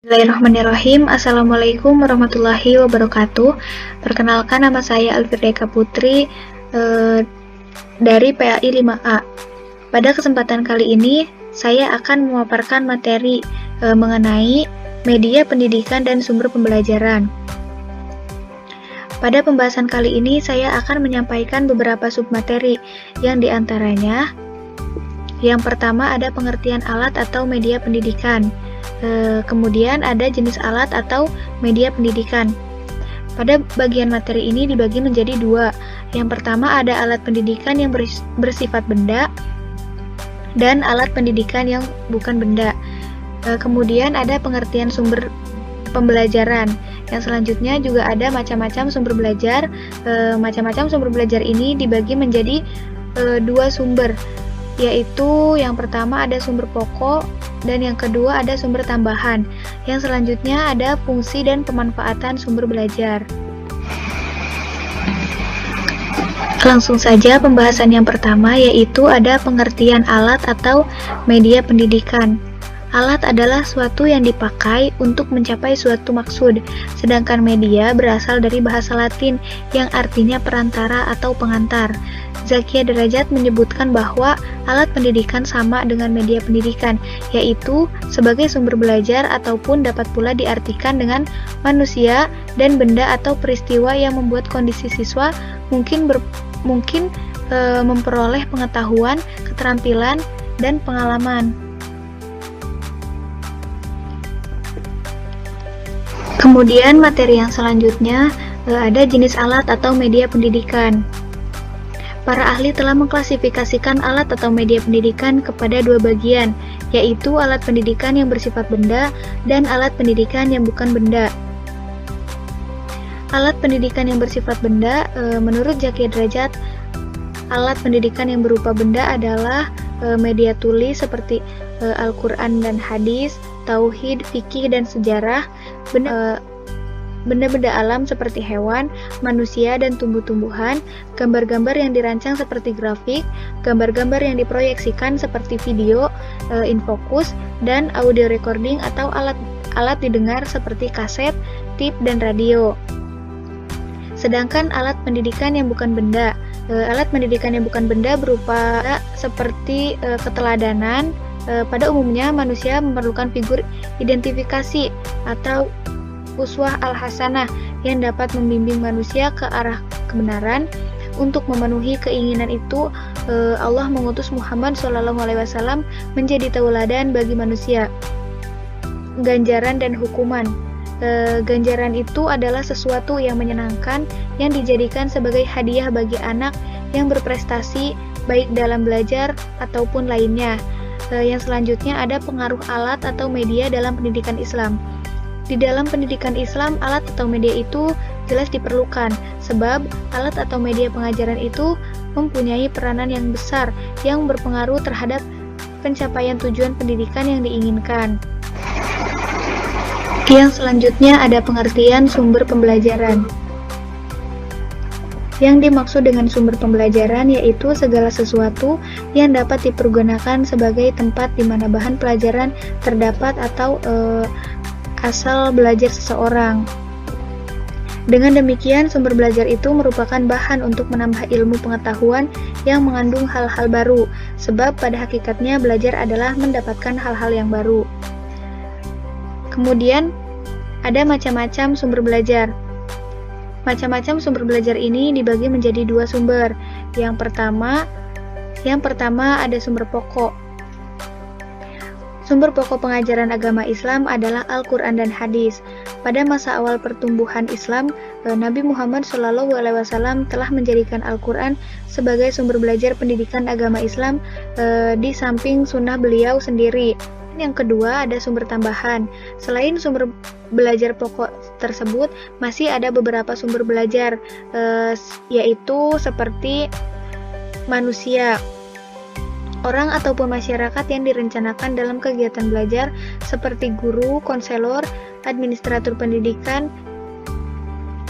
Bismillahirrahmanirrahim. Assalamualaikum warahmatullahi wabarakatuh. Perkenalkan, nama saya Alfirdeka Putri dari PAI 5A. Pada kesempatan kali ini saya akan memaparkan materi mengenai media pendidikan dan sumber pembelajaran. Pada pembahasan kali ini saya akan menyampaikan beberapa submateri yang diantaranya yang pertama ada pengertian alat atau media pendidikan. Kemudian ada jenis alat atau media pendidikan. Pada bagian materi ini dibagi menjadi dua. Yang pertama ada alat pendidikan yang bersifat benda dan alat pendidikan yang bukan benda. Kemudian ada pengertian sumber pembelajaran. Yang selanjutnya juga ada macam-macam sumber belajar. Macam-macam sumber belajar ini dibagi menjadi dua sumber, yaitu yang pertama ada sumber pokok dan yang kedua ada sumber tambahan. Yang selanjutnya ada fungsi dan pemanfaatan sumber belajar. Langsung saja pembahasan yang pertama, yaitu ada pengertian alat atau media pendidikan. Alat adalah suatu yang dipakai untuk mencapai suatu maksud, sedangkan media berasal dari bahasa Latin yang artinya perantara atau pengantar. Zakia Derajat menyebutkan bahwa alat pendidikan sama dengan media pendidikan, yaitu sebagai sumber belajar ataupun dapat pula diartikan dengan manusia dan benda atau peristiwa yang membuat kondisi siswa mungkin memperoleh pengetahuan, keterampilan, dan pengalaman. Kemudian materi yang selanjutnya ada jenis alat atau media pendidikan. Para ahli telah mengklasifikasikan alat atau media pendidikan kepada dua bagian, yaitu alat pendidikan yang bersifat benda dan alat pendidikan yang bukan benda. Alat pendidikan yang bersifat benda, menurut Zakia Derajat, alat pendidikan yang berupa benda adalah media tulis seperti Al-Quran dan hadis, tauhid, fikih, dan sejarah, benda-benda alam seperti hewan, manusia, dan tumbuh-tumbuhan, gambar-gambar yang dirancang seperti grafik, gambar-gambar yang diproyeksikan seperti video, infocus, dan audio recording atau alat didengar seperti kaset, tip, dan radio. Sedangkan alat pendidikan yang bukan benda, alat pendidikan yang bukan benda berupa seperti keteladanan. Pada umumnya manusia memerlukan figur identifikasi atau uswah al-hasanah yang dapat membimbing manusia ke arah kebenaran. Untuk memenuhi keinginan itu, Allah mengutus Muhammad SAW menjadi tauladan bagi manusia. Ganjaran dan hukuman. Ganjaran itu adalah sesuatu yang menyenangkan yang dijadikan sebagai hadiah bagi anak yang berprestasi baik dalam belajar ataupun lainnya. Yang selanjutnya ada pengaruh alat atau media dalam pendidikan Islam. Di dalam pendidikan Islam, alat atau media itu jelas diperlukan, sebab alat atau media pengajaran itu mempunyai peranan yang besar yang berpengaruh terhadap pencapaian tujuan pendidikan yang diinginkan. Yang selanjutnya ada pengertian sumber pembelajaran. Yang dimaksud dengan sumber pembelajaran yaitu segala sesuatu yang dapat dipergunakan sebagai tempat di mana bahan pelajaran terdapat atau asal belajar seseorang. Dengan demikian, sumber belajar itu merupakan bahan untuk menambah ilmu pengetahuan yang mengandung hal-hal baru, sebab pada hakikatnya belajar adalah mendapatkan hal-hal yang baru. Kemudian, ada macam-macam sumber belajar. Macam-macam sumber belajar ini dibagi menjadi dua sumber. Yang pertama ada sumber pokok. Sumber pokok pengajaran agama Islam adalah Al-Quran dan hadis. Pada masa awal pertumbuhan Islam, Nabi Muhammad SAW telah menjadikan Al-Quran sebagai sumber belajar pendidikan agama Islam di samping sunnah beliau sendiri. Yang kedua ada sumber tambahan. Selain sumber belajar pokok tersebut, masih ada beberapa sumber belajar, yaitu seperti manusia, orang ataupun masyarakat yang direncanakan dalam kegiatan belajar seperti guru, konselor, administrator pendidikan.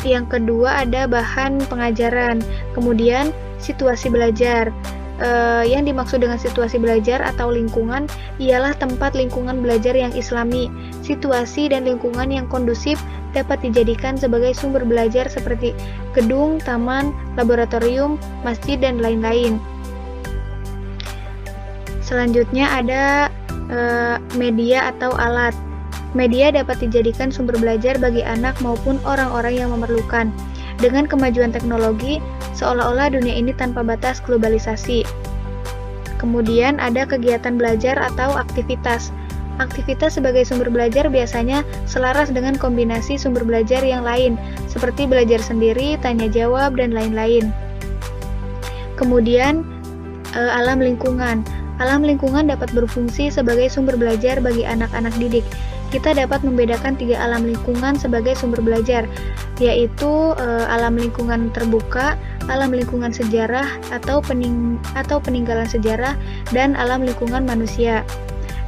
Yang kedua ada bahan pengajaran, kemudian situasi belajar. Yang dimaksud dengan situasi belajar atau lingkungan ialah tempat lingkungan belajar yang islami. Situasi dan lingkungan yang kondusif dapat dijadikan sebagai sumber belajar seperti gedung, taman, laboratorium, masjid, dan lain-lain. Selanjutnya ada media atau alat. Media dapat dijadikan sumber belajar bagi anak maupun orang-orang yang memerlukan. Dengan kemajuan teknologi, seolah-olah dunia ini tanpa batas globalisasi. Kemudian ada kegiatan belajar atau aktivitas. Aktivitas sebagai sumber belajar biasanya selaras dengan kombinasi sumber belajar yang lain, seperti belajar sendiri, tanya jawab, dan lain-lain. Kemudian, alam lingkungan. Alam lingkungan dapat berfungsi sebagai sumber belajar bagi anak-anak didik. Kita dapat membedakan 3 alam lingkungan sebagai sumber belajar, yaitu alam lingkungan terbuka, alam lingkungan sejarah atau peninggalan sejarah, dan alam lingkungan manusia.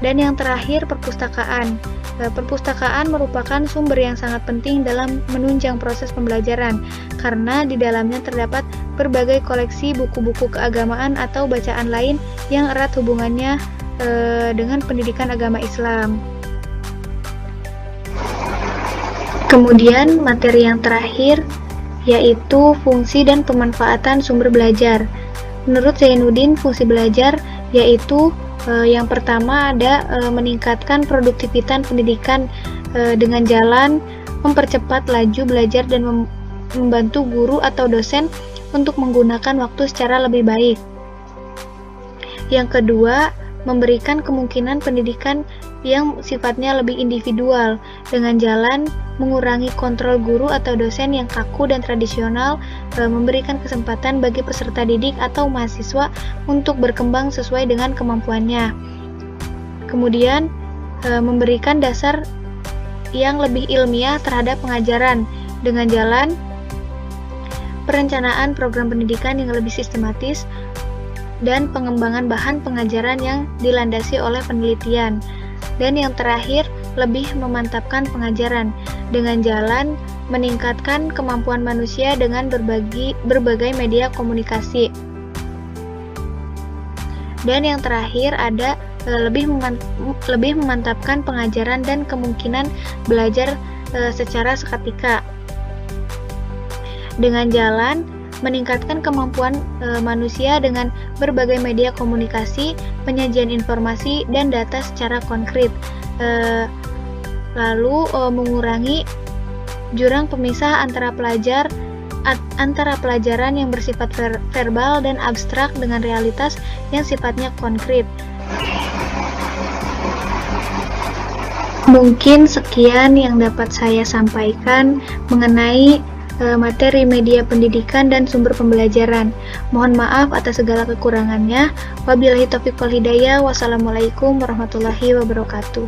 Dan yang terakhir, perpustakaan. Perpustakaan merupakan sumber yang sangat penting dalam menunjang proses pembelajaran, karena di dalamnya terdapat berbagai koleksi buku-buku keagamaan atau bacaan lain yang erat hubungannya dengan pendidikan agama Islam. Kemudian materi yang terakhir yaitu fungsi dan pemanfaatan sumber belajar. Menurut Zainuddin, fungsi belajar yaitu yang pertama ada meningkatkan produktivitas pendidikan dengan jalan mempercepat laju belajar dan membantu guru atau dosen untuk menggunakan waktu secara lebih baik. Yang kedua, memberikan kemungkinan pendidikan yang sifatnya lebih individual dengan jalan mengurangi kontrol guru atau dosen yang kaku dan tradisional, memberikan kesempatan bagi peserta didik atau mahasiswa untuk berkembang sesuai dengan kemampuannya. Kemudian, memberikan dasar yang lebih ilmiah terhadap pengajaran dengan jalan perencanaan program pendidikan yang lebih sistematis dan pengembangan bahan pengajaran yang dilandasi oleh penelitian. Dan yang terakhir, lebih memantapkan pengajaran dengan jalan meningkatkan kemampuan manusia dengan berbagai media komunikasi. Dan yang terakhir ada lebih memantapkan pengajaran dan kemungkinan belajar secara seketika. Dengan jalan meningkatkan kemampuan manusia dengan berbagai media komunikasi, penyajian informasi dan data secara konkret. Lalu mengurangi jurang pemisah antara pelajaran yang bersifat verbal dan abstrak dengan realitas yang sifatnya konkret. Mungkin sekian yang dapat saya sampaikan mengenai materi media pendidikan dan sumber pembelajaran. Mohon maaf atas segala kekurangannya. Wabillahi taufiq wal hidayah. Wassalamualaikum warahmatullahi wabarakatuh.